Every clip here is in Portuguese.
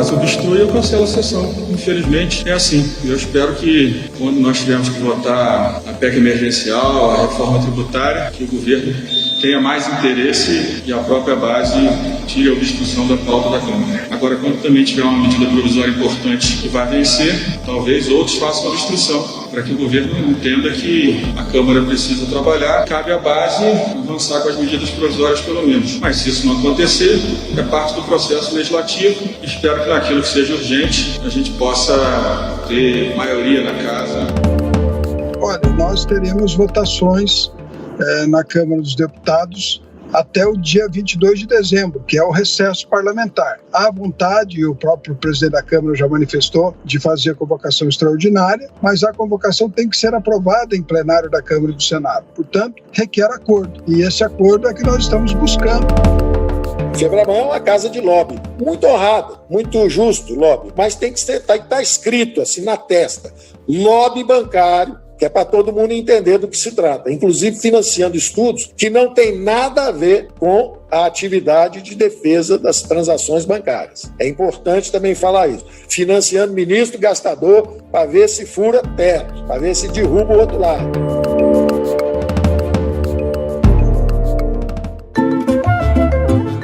caso obstrui, eu cancelo a sessão. Infelizmente, é assim. Eu espero que, quando nós tivermos que votar a PEC emergencial, a reforma tributária, que o governo tenha mais interesse e a própria base tire a obstrução da pauta da Câmara. Agora, quando também tiver uma medida provisória importante que vai vencer, talvez outros façam a obstrução, para que o governo entenda que a Câmara precisa trabalhar, cabe à base avançar com as medidas provisórias pelo menos. Mas se isso não acontecer, é parte do processo legislativo. Espero que naquilo que seja urgente a gente possa ter maioria na casa. Olha, nós teremos votações na Câmara dos Deputados até o dia 22 de dezembro, que é o recesso parlamentar. Há vontade, e o próprio presidente da Câmara já manifestou, de fazer a convocação extraordinária, mas a convocação tem que ser aprovada em plenário da Câmara e do Senado. Portanto, requer acordo. E esse acordo é que nós estamos buscando. Febraban é uma casa de lobby, muito honrado, muito justo lobby, mas tem que estar escrito assim na testa, lobby bancário, que é para todo mundo entender do que se trata, inclusive financiando estudos que não tem nada a ver com a atividade de defesa das transações bancárias. É importante também falar isso. Financiando ministro gastador para ver se fura teto, para ver se derruba o outro lado.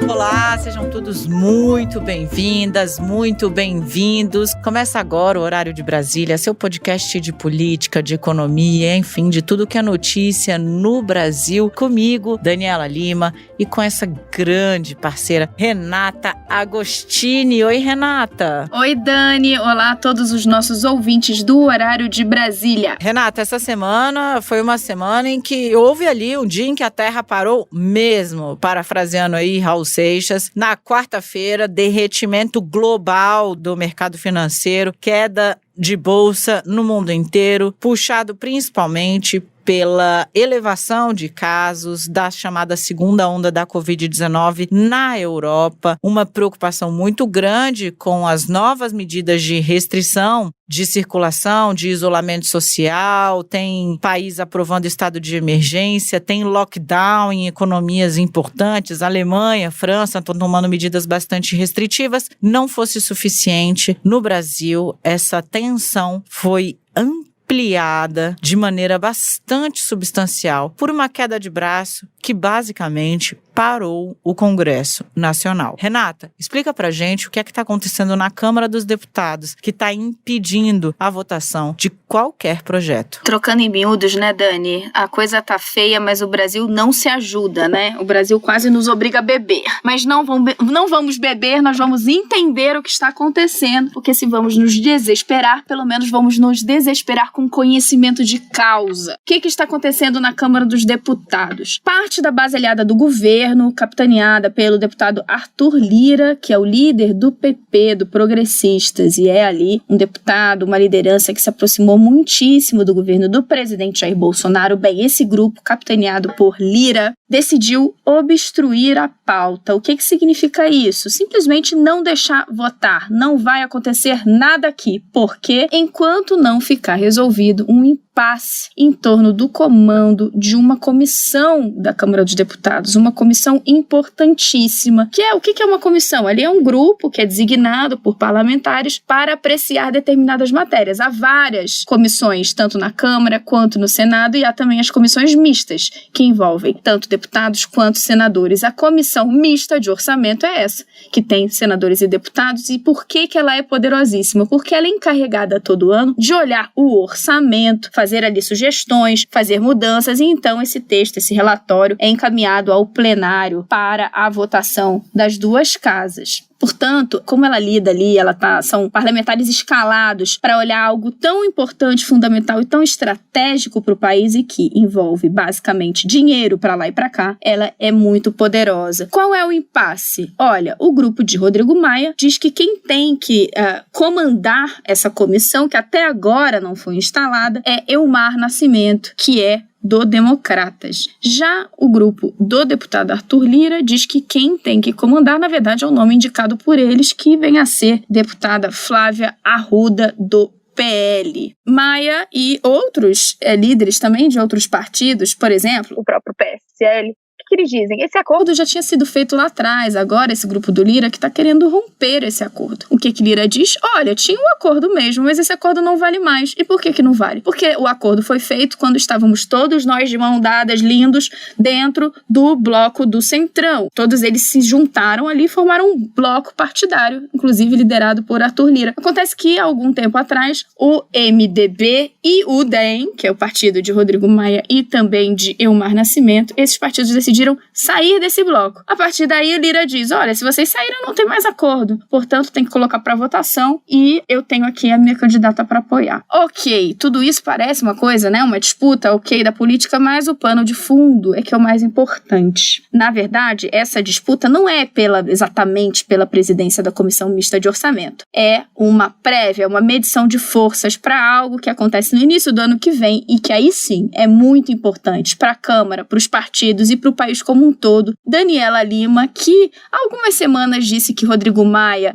Olá, sejam todos muito bem-vindas, muito bem-vindos. Começa agora o Horário de Brasília, seu podcast de política, de economia, enfim, de tudo que é notícia no Brasil. Comigo, Daniela Lima, e com essa grande parceira, Renata Agostini. Oi, Renata. Oi, Dani. Olá a todos os nossos ouvintes do Horário de Brasília. Renata, essa semana foi uma semana em que houve ali um dia em que a Terra parou mesmo, parafraseando aí Raul Seixas. Na quarta-feira, derretimento global do mercado financeiro, queda de bolsa no mundo inteiro, puxado principalmente pela elevação de casos da chamada segunda onda da Covid-19 na Europa, uma preocupação muito grande com as novas medidas de restrição de circulação, de isolamento social, tem país aprovando estado de emergência, tem lockdown em economias importantes, Alemanha, França estão tomando medidas bastante restritivas. Não fosse suficiente, no Brasil, essa tensão foi ampliada de maneira bastante substancial por uma queda de braço que basicamente parou o Congresso Nacional. Renata, explica pra gente o que é que está acontecendo na Câmara dos Deputados que está impedindo a votação de qualquer projeto. Trocando em miúdos, né, Dani? A coisa tá feia, mas o Brasil não se ajuda, né? O Brasil quase nos obriga a beber. Mas não vamos beber, nós vamos entender o que está acontecendo, porque se vamos nos desesperar, pelo menos vamos nos desesperar com conhecimento de causa. O que está acontecendo na Câmara dos Deputados? Parte da base aliada do governo, capitaneada pelo deputado Arthur Lira, que é o líder do PP, do Progressistas, e é ali um deputado, uma liderança que se aproximou muitíssimo do governo do presidente Jair Bolsonaro. Bem, esse grupo, capitaneado por Lira, decidiu obstruir a pauta. O que significa isso? Simplesmente não deixar votar. Não vai acontecer nada aqui, porque enquanto não ficar resolvido um impasse em torno do comando de uma comissão da Câmara dos Deputados, uma comissão importantíssima, que é o que é uma comissão? Ali é um grupo que é designado por parlamentares para apreciar determinadas matérias. Há várias comissões, tanto na Câmara quanto no Senado, e há também as comissões mistas, que envolvem tanto deputados quanto senadores. A comissão mista de orçamento é essa, que tem senadores e deputados. E por que ela é poderosíssima? Porque ela é encarregada todo ano de olhar o orçamento, fazer ali sugestões, fazer mudanças, e então esse texto, esse relatório é encaminhado ao plenário para a votação das duas casas. Portanto, como ela lida ali, são parlamentares escalados para olhar algo tão importante, fundamental e tão estratégico para o país e que envolve basicamente dinheiro para lá e para cá, ela é muito poderosa. Qual é o impasse? Olha, o grupo de Rodrigo Maia diz que quem tem que comandar essa comissão, que até agora não foi instalada, é Elmar Nascimento, que é do Democratas. Já o grupo do deputado Arthur Lira diz que quem tem que comandar, na verdade, é o nome indicado por eles, que vem a ser deputada Flávia Arruda, do PL. Maia e outros líderes também de outros partidos, por exemplo, o próprio PSL, que eles dizem? Esse acordo já tinha sido feito lá atrás, agora esse grupo do Lira que está querendo romper esse acordo. O que Lira diz? Olha, tinha um acordo mesmo, mas esse acordo não vale mais. E por que não vale? Porque o acordo foi feito quando estávamos todos nós de mão dadas, lindos, dentro do bloco do Centrão. Todos eles se juntaram ali e formaram um bloco partidário, inclusive liderado por Arthur Lira. Acontece que, há algum tempo atrás, o MDB e o DEM, que é o partido de Rodrigo Maia e também de Elmar Nascimento, esses partidos decidiram sair desse bloco. A partir daí, Lira diz, olha, se vocês saíram, não tem mais acordo. Portanto, tem que colocar para votação e eu tenho aqui a minha candidata para apoiar. Ok, tudo isso parece uma coisa, né? Uma disputa, ok, da política, mas o pano de fundo é que é o mais importante. Na verdade, essa disputa não é exatamente pela presidência da Comissão Mista de Orçamento. É uma prévia, uma medição de forças para algo que acontece no início do ano que vem e que aí sim é muito importante para a Câmara, para os partidos e para o país como um todo. Daniela Lima, que há algumas semanas disse que Rodrigo Maia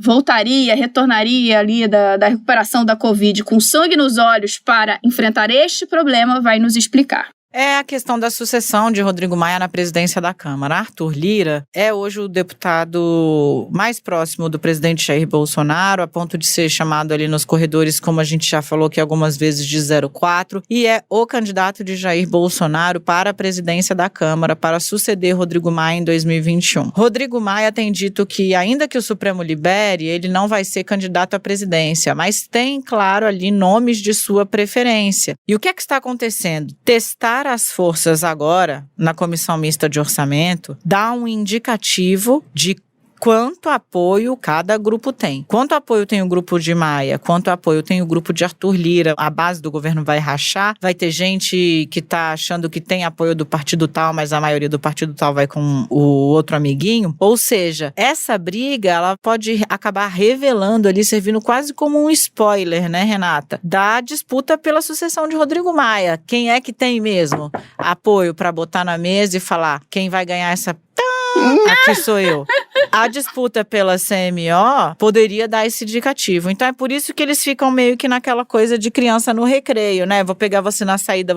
retornaria ali da recuperação da Covid com sangue nos olhos para enfrentar este problema, vai nos explicar. É a questão da sucessão de Rodrigo Maia na presidência da Câmara. Arthur Lira é hoje o deputado mais próximo do presidente Jair Bolsonaro, a ponto de ser chamado ali nos corredores, como a gente já falou aqui algumas vezes, de 04, e é o candidato de Jair Bolsonaro para a presidência da Câmara, para suceder Rodrigo Maia em 2021. Rodrigo Maia tem dito que, ainda que o Supremo libere, ele não vai ser candidato à presidência, mas tem, claro, ali nomes de sua preferência. E o que é que está acontecendo? Testar as forças agora na Comissão Mista de Orçamento dá um indicativo de quanto apoio cada grupo tem. Quanto apoio tem o grupo de Maia, quanto apoio tem o grupo de Arthur Lira, a base do governo vai rachar, vai ter gente que tá achando que tem apoio do partido tal, mas a maioria do partido tal vai com o outro amiguinho. Ou seja, essa briga, ela pode acabar revelando ali, servindo quase como um spoiler, né, Renata? Da disputa pela sucessão de Rodrigo Maia. Quem é que tem mesmo apoio para botar na mesa e falar quem vai ganhar essa... Aqui sou eu. A disputa pela CMO poderia dar esse indicativo. Então é por isso que eles ficam meio que naquela coisa de criança no recreio, né? Vou pegar você na saída,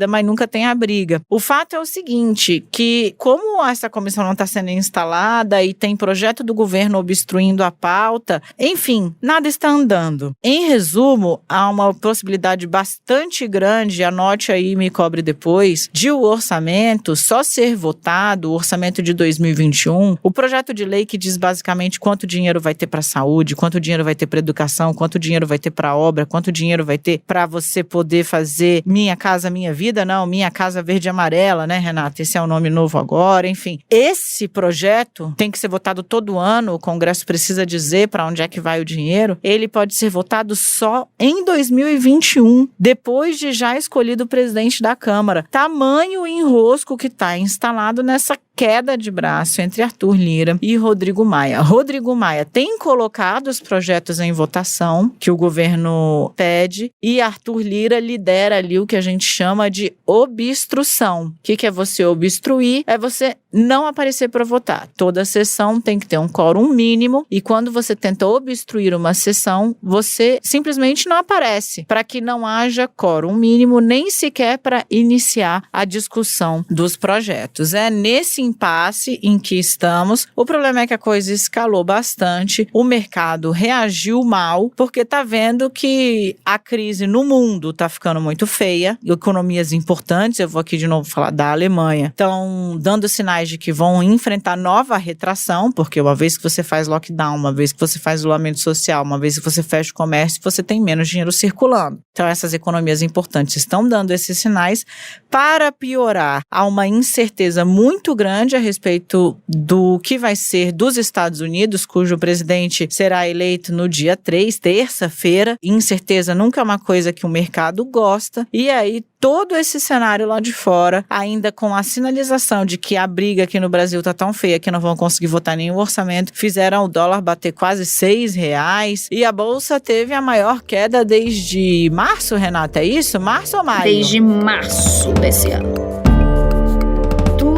mas nunca tem a briga. O fato é o seguinte, que como essa comissão não está sendo instalada e tem projeto do governo obstruindo a pauta, enfim, nada está andando. Em resumo, há uma possibilidade bastante grande, anote aí e me cobre depois, de o orçamento só ser votado, o orçamento de 2021, o projeto de lei que diz basicamente quanto dinheiro vai ter para saúde, quanto dinheiro vai ter para educação, quanto dinheiro vai ter para obra, quanto dinheiro vai ter para você poder fazer Minha Casa Minha Vida, não, Minha Casa Verde e Amarela, né, Renata? Esse é o nome novo agora, enfim. Esse projeto tem que ser votado todo ano, o Congresso precisa dizer para onde é que vai o dinheiro, ele pode ser votado só em 2021, depois de já escolhido o presidente da Câmara. Tamanho enrosco que está instalado nessa queda de braço entre Arthur Lira e Rodrigo Maia. Rodrigo Maia tem colocado os projetos em votação que o governo pede e Arthur Lira lidera ali o que a gente chama de obstrução. O que é você obstruir? É você não aparecer para votar. Toda sessão tem que ter um quórum mínimo e quando você tenta obstruir uma sessão, você simplesmente não aparece para que não haja quórum mínimo nem sequer para iniciar a discussão dos projetos. É nesse impasse em que estamos. O problema é que a coisa escalou bastante, o mercado reagiu mal, porque tá vendo que a crise no mundo tá ficando muito feia, economias importantes, eu vou aqui de novo falar da Alemanha, estão dando sinais de que vão enfrentar nova retração, porque uma vez que você faz lockdown, uma vez que você faz isolamento social, uma vez que você fecha o comércio, você tem menos dinheiro circulando. Então essas economias importantes estão dando esses sinais. Para piorar, há uma incerteza muito grande a respeito do que vai ser dos Estados Unidos, cujo presidente será eleito no dia 3, terça-feira. Incerteza nunca é uma coisa que o mercado gosta. E aí, todo esse cenário lá de fora, ainda com a sinalização de que a briga aqui no Brasil tá tão feia que não vão conseguir votar nenhum orçamento, fizeram o dólar bater quase R$6 e a Bolsa teve a maior queda desde março, Renata, é isso? Março ou maio? Desde março desse ano.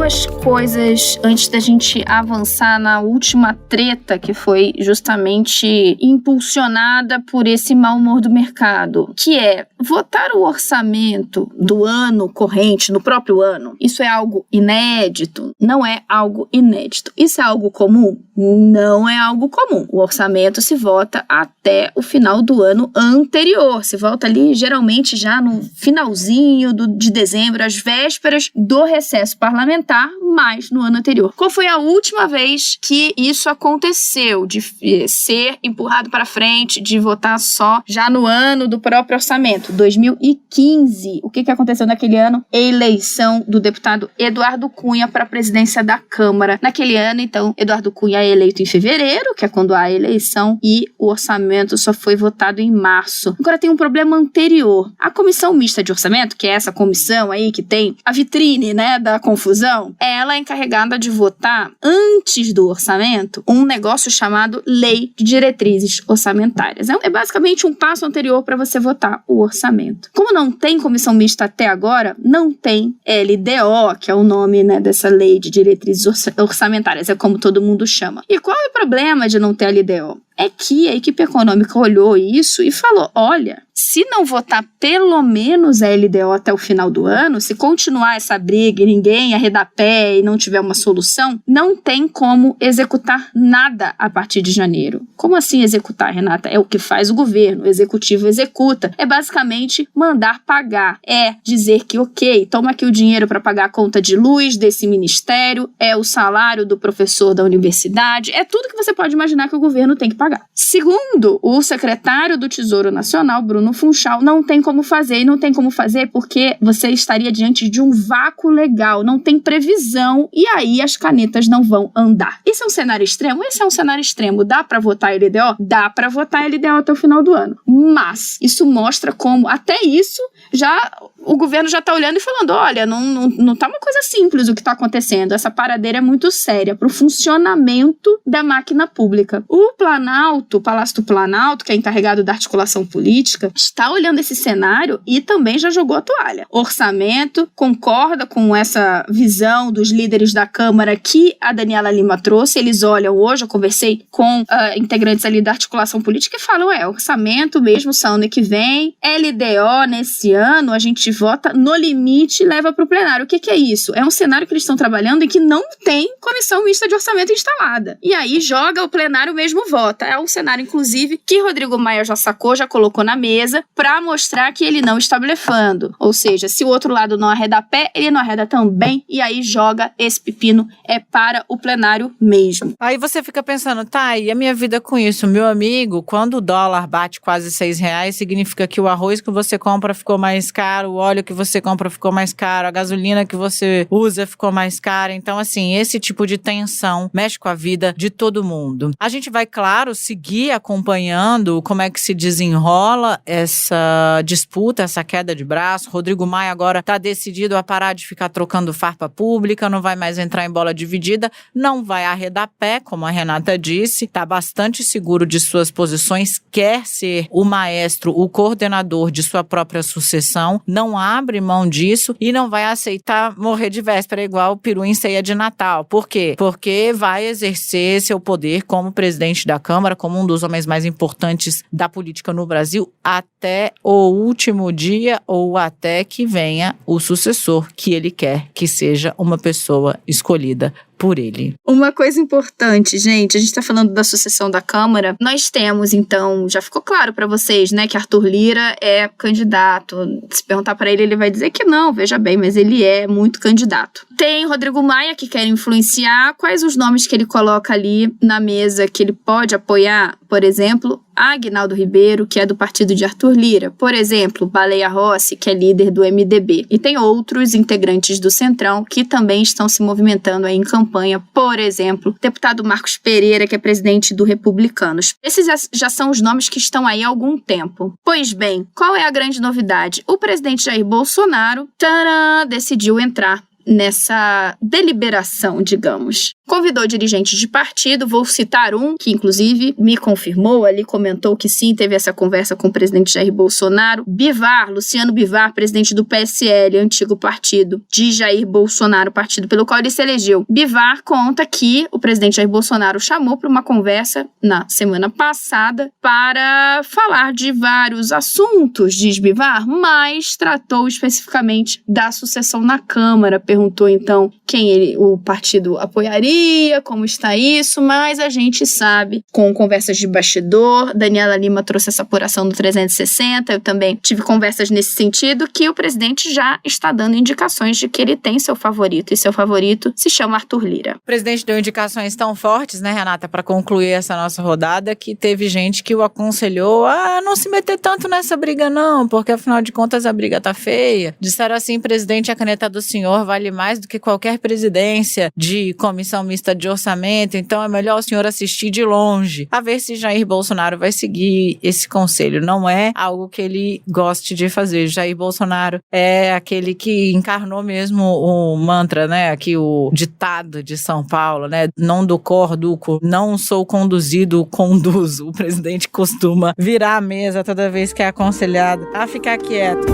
duas coisas antes da gente avançar na última treta, que foi justamente impulsionada por esse mau humor do mercado, que é votar o orçamento do ano corrente no próprio ano. Isso é algo inédito? Não é algo inédito. Isso é algo comum? Não é algo comum. O orçamento se vota até o final do ano anterior. Se vota ali, geralmente, já no finalzinho de dezembro, às vésperas do recesso parlamentar, mas no ano anterior. Qual foi a última vez que isso aconteceu? De ser empurrado para frente, de votar só já no ano do próprio orçamento? 2015. O que aconteceu naquele ano? Eleição do deputado Eduardo Cunha para a presidência da Câmara. Naquele ano, então, Eduardo Cunha é eleito em fevereiro, que é quando há a eleição, e o orçamento só foi votado em março. Agora tem um problema anterior. A Comissão Mista de Orçamento, que é essa comissão aí que tem a vitrine, né, da confusão, ela é encarregada de votar antes do orçamento um negócio chamado Lei de Diretrizes Orçamentárias. É basicamente um passo anterior para você votar o orçamento. Como não tem comissão mista até agora, não tem LDO, que é o nome, né, dessa Lei de Diretrizes Orçamentárias, é como todo mundo chama. E qual é o problema de não ter LDO? É que a equipe econômica olhou isso e falou, olha, se não votar pelo menos a LDO até o final do ano, se continuar essa briga e ninguém arredar pé e não tiver uma solução, não tem como executar nada a partir de janeiro. Como assim executar, Renata? É o que faz o governo, o executivo executa. É basicamente mandar pagar. É dizer que, ok, toma aqui o dinheiro para pagar a conta de luz desse ministério, é o salário do professor da universidade, é tudo que você pode imaginar que o governo tem que pagar. Segundo o secretário do Tesouro Nacional, Bruno Funchal, não tem como fazer, e não tem como fazer porque você estaria diante de um vácuo legal, não tem previsão, e aí as canetas não vão andar. Esse é um cenário extremo? Esse é um cenário extremo. Dá para votar LDO? Dá para votar LDO até o final do ano. Mas isso mostra como, até isso, já o governo já está olhando e falando, olha, não tá uma coisa simples o que está acontecendo, essa paradeira é muito séria para o funcionamento da máquina pública. O Palácio do Planalto, que é encarregado da articulação política, está olhando esse cenário e também já jogou a toalha. Orçamento, concorda com essa visão dos líderes da Câmara que a Daniela Lima trouxe, eles olham hoje, eu conversei com integrantes ali da articulação política e falam, orçamento mesmo só ano que vem, LDO nesse ano, a gente vota no limite e leva para o plenário. O que é isso? É um cenário que eles estão trabalhando em que não tem comissão mista de orçamento instalada. E aí joga o plenário mesmo vota. É um cenário, inclusive, que Rodrigo Maia já sacou, já colocou na mesa para mostrar que ele não está blefando. Ou seja, se o outro lado não arreda pé, ele não arreda também e aí joga esse pepino para o plenário mesmo. Aí você fica pensando, tá, e a minha vida com isso? Meu amigo, quando o dólar bate quase R$6, significa que o arroz que você compra ficou mais caro, o óleo que você compra ficou mais caro, a gasolina que você usa ficou mais cara. Então, assim, esse tipo de tensão mexe com a vida de todo mundo. A gente vai, claro, seguir acompanhando como é que se desenrola essa disputa, essa queda de braço. Rodrigo Maia agora está decidido a parar de ficar trocando farpa pública, não vai mais entrar em bola dividida, não vai arredar pé, como a Renata disse, está bastante seguro de suas posições, quer ser o maestro, o coordenador de sua própria sucessão, não abre mão disso e não vai aceitar morrer de véspera igual o peru em ceia de Natal. Por quê? Porque vai exercer seu poder como presidente da Câmara, como um dos homens mais importantes da política no Brasil, até o último dia ou até que venha o sucessor que ele quer que seja uma pessoa escolhida por ele. Uma coisa importante, gente, a gente tá falando da sucessão da Câmara, nós temos, então, já ficou claro pra vocês, né, que Arthur Lira é candidato. Se perguntar pra ele, ele vai dizer que não, veja bem, mas ele é muito candidato. Tem Rodrigo Maia, que quer influenciar. Quais os nomes que ele coloca ali na mesa que ele pode apoiar? Por exemplo, Aguinaldo Ribeiro, que é do partido de Arthur Lira. Por exemplo, Baleia Rossi, que é líder do MDB. E tem outros integrantes do Centrão que também estão se movimentando aí em campanha. Por exemplo, deputado Marcos Pereira, que é presidente do Republicanos. Esses já são os nomes que estão aí há algum tempo. Pois bem, qual é a grande novidade? O presidente Jair Bolsonaro decidiu entrar nessa deliberação, digamos. Convidou dirigentes de partido, vou citar um, que inclusive me confirmou ali, comentou que sim, teve essa conversa com o presidente Jair Bolsonaro. Bivar, Luciano Bivar, presidente do PSL, antigo partido de Jair Bolsonaro, partido pelo qual ele se elegeu. Bivar conta que o presidente Jair Bolsonaro chamou para uma conversa na semana passada para falar de vários assuntos, diz Bivar, mas tratou especificamente da sucessão na Câmara. Perguntou então quem o partido apoiaria, como está isso, mas a gente sabe, com conversas de bastidor, Daniela Lima trouxe essa apuração do 360, eu também tive conversas nesse sentido, que o presidente já está dando indicações de que ele tem seu favorito, e seu favorito se chama Arthur Lira. O presidente deu indicações tão fortes, né, Renata, para concluir essa nossa rodada, que teve gente que o aconselhou a não se meter tanto nessa briga não, porque afinal de contas a briga tá feia. Disseram assim, presidente, a caneta do senhor vale mais do que qualquer presidência de comissão mista de orçamento, então é melhor o senhor assistir de longe, a ver se Jair Bolsonaro vai seguir esse conselho. Não é algo que ele goste de fazer. Jair Bolsonaro é aquele que encarnou mesmo o mantra, né, aqui o ditado de São Paulo, né, não do corduco, não sou conduzido, conduzo. O presidente costuma virar a mesa toda vez que é aconselhado a ficar quieto.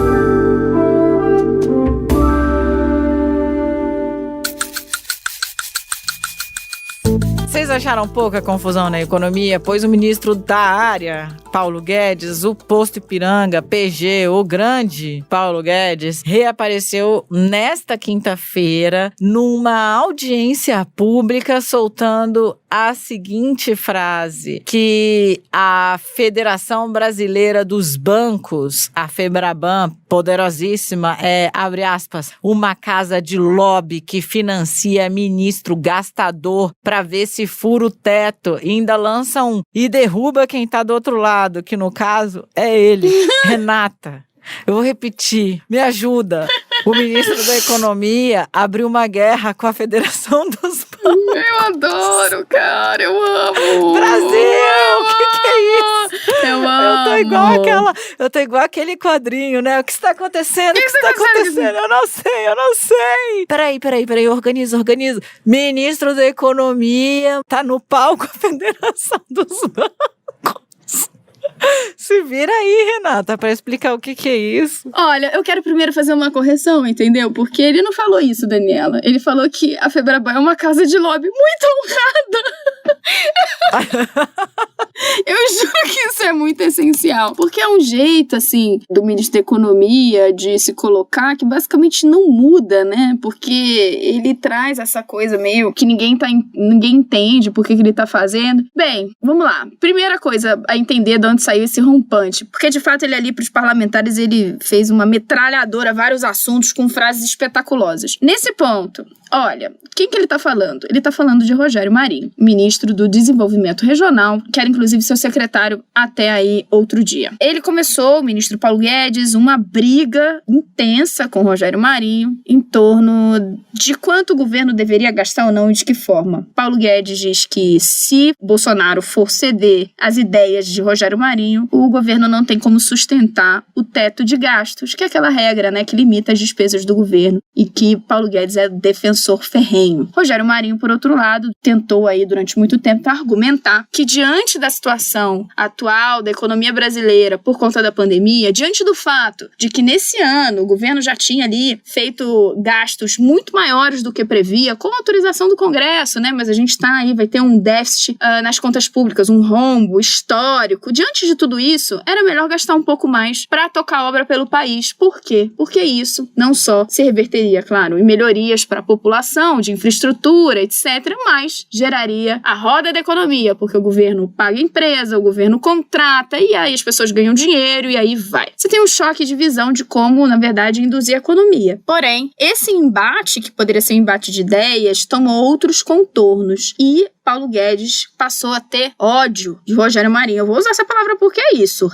Vocês acharam pouca confusão na economia? Pois o ministro da área, Paulo Guedes, o posto Ipiranga, PG, o grande Paulo Guedes, reapareceu nesta quinta-feira numa audiência pública soltando a seguinte frase, que a Federação Brasileira dos Bancos, a FEBRABAN, poderosíssima, abre aspas, uma casa de lobby que financia ministro gastador para ver se fura o teto e ainda lança e derruba quem tá do outro lado, que no caso é ele, Renata. Eu vou repetir, me ajuda. O ministro da Economia abriu uma guerra com a Federação dos Bancos. Eu adoro, cara, eu amo. Brasil, o que é isso? Eu amo. Eu tô igual aquele quadrinho, né? O que está acontecendo? O que está acontecendo? Eu não sei. Peraí, organiza. Ministro da Economia tá no palco a Federação dos Bancos. Se vira aí, Renata, pra explicar o que é isso. Olha, eu quero primeiro fazer uma correção, entendeu? Porque ele não falou isso, Daniela. Ele falou que a FEBRABAN é uma casa de lobby muito honrada. Eu juro que isso é muito essencial. Porque é um jeito, assim, do ministro da Economia de se colocar que basicamente não muda, né? Porque ele traz essa coisa meio que ninguém entende por que ele tá fazendo. Bem, vamos lá. Primeira coisa a entender de onde saiu esse rompante. Porque, de fato, ele ali pros parlamentares, ele fez uma metralhadora, vários assuntos com frases espetaculosas. Nesse ponto, olha, quem que ele tá falando? Ele tá falando de Rogério Marinho, ministro do Desenvolvimento Regional, que era inclusive seu secretário até aí outro dia. Ele começou, o ministro Paulo Guedes, uma briga intensa com Rogério Marinho em torno de quanto o governo deveria gastar ou não e de que forma. Paulo Guedes diz que se Bolsonaro for ceder às ideias de Rogério Marinho, o governo não tem como sustentar o teto de gastos, que é aquela regra, né, que limita as despesas do governo e que Paulo Guedes é defensor ferrenho. Rogério Marinho, por outro lado, tentou aí durante muito tempo argumentar que diante da situação atual da economia brasileira por conta da pandemia, diante do fato de que nesse ano o governo já tinha ali feito gastos muito maiores do que previa, com autorização do Congresso, né? Mas a gente tá aí, vai ter um déficit nas contas públicas, um rombo histórico. Diante de tudo isso, era melhor gastar um pouco mais para tocar a obra pelo país. Por quê? Porque isso não só se reverteria, claro, em melhorias para a população, de infraestrutura, etc., mas geraria a roda da economia, porque o governo paga a empresa, o governo contrata, e aí as pessoas ganham dinheiro, e aí vai. Você tem um choque de visão de como, na verdade, induzir a economia. Porém, esse embate, que poderia ser um embate de ideias, tomou outros contornos. E Paulo Guedes passou a ter ódio de Rogério Marinho. Eu vou usar essa palavra porque é isso,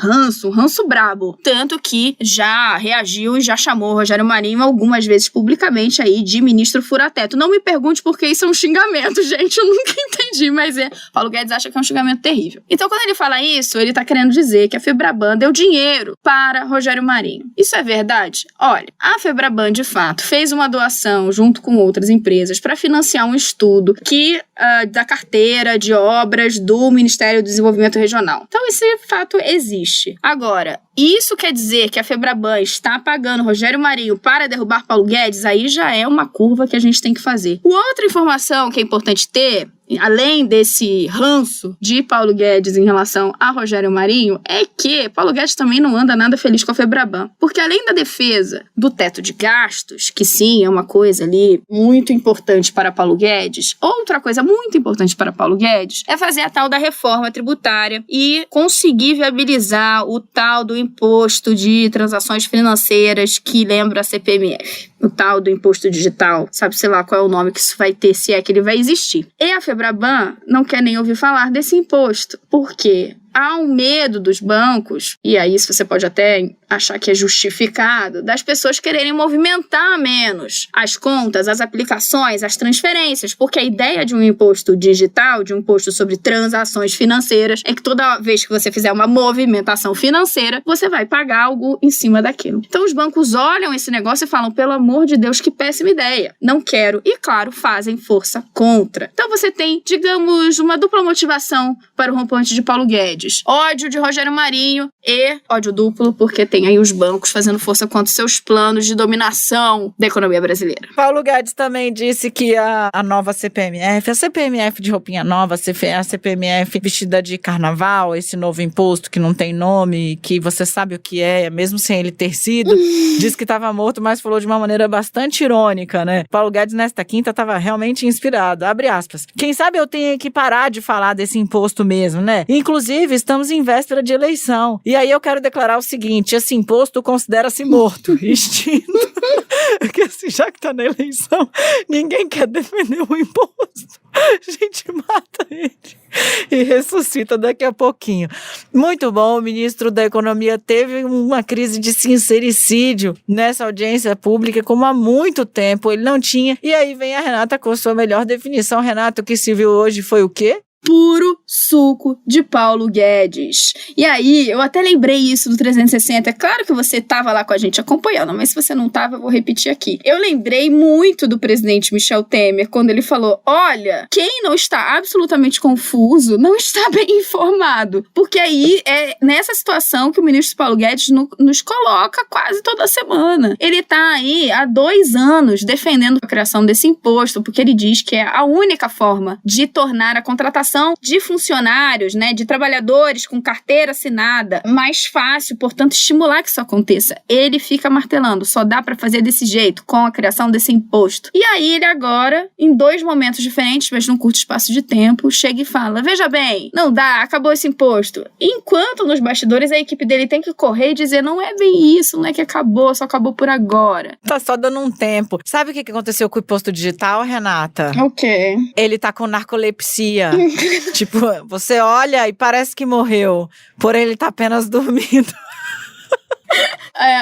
um ranço brabo. Tanto que já reagiu e já chamou Rogério Marinho algumas vezes publicamente aí de ministro fura-teto. Não me pergunte porque isso é um xingamento, gente, eu nunca entendi, mas Paulo Guedes acha que é um xingamento terrível. Então, quando ele fala isso, ele tá querendo dizer que a Febraban deu dinheiro para Rogério Marinho. Isso é verdade? Olha, a Febraban, de fato, fez uma doação junto com outras empresas para financiar um estudo da carteira de obras do Ministério do Desenvolvimento Regional. Então, esse fato existe. Agora, isso quer dizer que a Febraban está pagando Rogério Marinho para derrubar Paulo Guedes? Aí já é uma curva que a gente tem que fazer. Outra informação que é importante ter, além desse ranço de Paulo Guedes em relação a Rogério Marinho, é que Paulo Guedes também não anda nada feliz com a Febraban. Porque além da defesa do teto de gastos, que sim, é uma coisa ali muito importante para Paulo Guedes, outra coisa muito importante para Paulo Guedes é fazer a tal da reforma tributária e conseguir viabilizar o tal do imposto de transações financeiras que lembra a CPMF. O tal do imposto digital, sabe, sei lá qual é o nome que isso vai ter, se é que ele vai existir. E a Febraban não quer nem ouvir falar desse imposto. Por quê? Há um medo dos bancos, e aí isso você pode até achar que é justificado, das pessoas quererem movimentar menos as contas, as aplicações, as transferências, porque a ideia de um imposto digital, de um imposto sobre transações financeiras, é que toda vez que você fizer uma movimentação financeira, você vai pagar algo em cima daquilo. Então os bancos olham esse negócio e falam, pelo amor de Deus, que péssima ideia, não quero, e claro, fazem força contra. Então você tem, digamos, uma dupla motivação para o rompante de Paulo Guedes. Ódio de Rogério Marinho e ódio duplo, porque tem aí os bancos fazendo força contra seus planos de dominação da economia brasileira. Paulo Guedes também disse que a nova CPMF, a CPMF de roupinha nova, a CPMF vestida de carnaval, esse novo imposto que não tem nome, que você sabe o que é, mesmo sem ele ter sido, disse que estava morto, mas falou de uma maneira bastante irônica, né? Paulo Guedes, nesta quinta, estava realmente inspirado. Abre aspas. Quem sabe eu tenho que parar de falar desse imposto mesmo, né? Inclusive, estamos em véspera de eleição. E aí eu quero declarar o seguinte, esse imposto considera-se morto, extinto. Porque assim, já que tá na eleição, ninguém quer defender o imposto. A gente mata ele e ressuscita daqui a pouquinho. Muito bom, o ministro da Economia teve uma crise de sincericídio nessa audiência pública, como há muito tempo ele não tinha. E aí vem a Renata com sua melhor definição. Renata, o que se viu hoje foi o quê? Puro suco de Paulo Guedes. E aí, eu até lembrei isso do 360. É claro que você estava lá com a gente acompanhando, mas se você não estava, eu vou repetir aqui. Eu lembrei muito do presidente Michel Temer, quando ele falou, olha, quem não está absolutamente confuso, não está bem informado. Porque aí, é nessa situação que o ministro Paulo Guedes nos coloca quase toda semana. Ele está aí há 2 anos defendendo a criação desse imposto, porque ele diz que é a única forma de tornar a contratação de funcionários, né, de trabalhadores com carteira assinada mais fácil, portanto, estimular que isso aconteça. Ele fica martelando, só dá para fazer desse jeito, com a criação desse imposto. E aí ele agora, em 2 momentos diferentes, mas num curto espaço de tempo, chega e fala, veja bem, não dá, acabou esse imposto. Enquanto nos bastidores a equipe dele tem que correr e dizer, não é bem isso, não é que acabou, só acabou por agora. Tá só dando um tempo. Sabe o que aconteceu com o imposto digital, Renata? O quê? Ele tá com narcolepsia. Tipo, você olha e parece que morreu, porém ele tá apenas dormindo.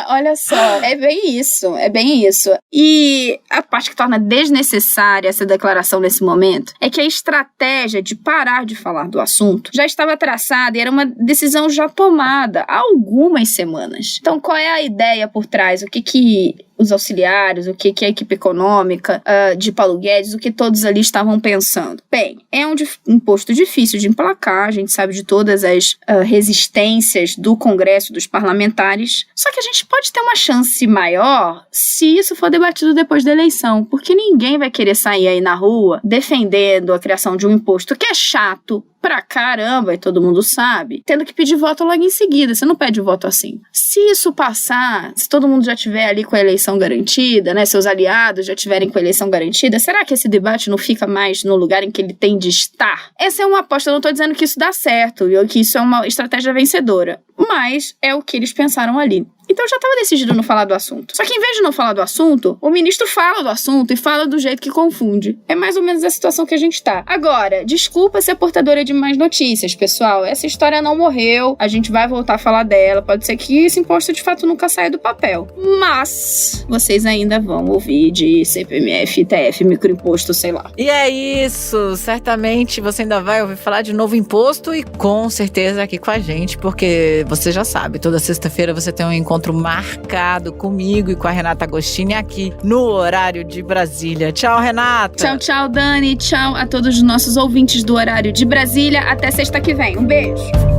Olha só, é bem isso. E a parte que torna desnecessária essa declaração nesse momento é que a estratégia de parar de falar do assunto já estava traçada e era uma decisão já tomada há algumas semanas. Então, qual é a ideia por trás? O que os auxiliares, o que a equipe econômica de Paulo Guedes, o que todos ali estavam pensando? Bem, é um imposto difícil de emplacar, a gente sabe de todas as resistências do Congresso, dos parlamentares, só que a gente pode ter uma chance maior se isso for debatido depois da eleição, porque ninguém vai querer sair aí na rua defendendo a criação de um imposto que é chato pra caramba, e todo mundo sabe, tendo que pedir voto logo em seguida. Você não pede voto assim. Se isso passar, se todo mundo já tiver ali com a eleição garantida, né, seus aliados já tiverem com a eleição garantida, será que esse debate não fica mais no lugar em que ele tem de estar? Essa é uma aposta, eu não tô dizendo que isso dá certo, ou que isso é uma estratégia vencedora. mas é o que eles pensaram ali. Então já estava decidido não falar do assunto. Só que em vez de não falar do assunto, o ministro fala do assunto e fala do jeito que confunde. É mais ou menos a situação que a gente tá. Agora, desculpa ser portadora de mais notícias, pessoal. Essa história não morreu. A gente vai voltar a falar dela. Pode ser que esse imposto de fato nunca saia do papel. Mas vocês ainda vão ouvir de CPMF, ITF, microimposto, sei lá. E é isso. Certamente você ainda vai ouvir falar de novo imposto e com certeza aqui com a gente, porque você já sabe, toda sexta-feira você tem um encontro marcado comigo e com a Renata Agostini aqui no Horário de Brasília. Tchau, Renata. Tchau, tchau, Dani. Tchau a todos os nossos ouvintes do Horário de Brasília. Até sexta que vem. Um beijo.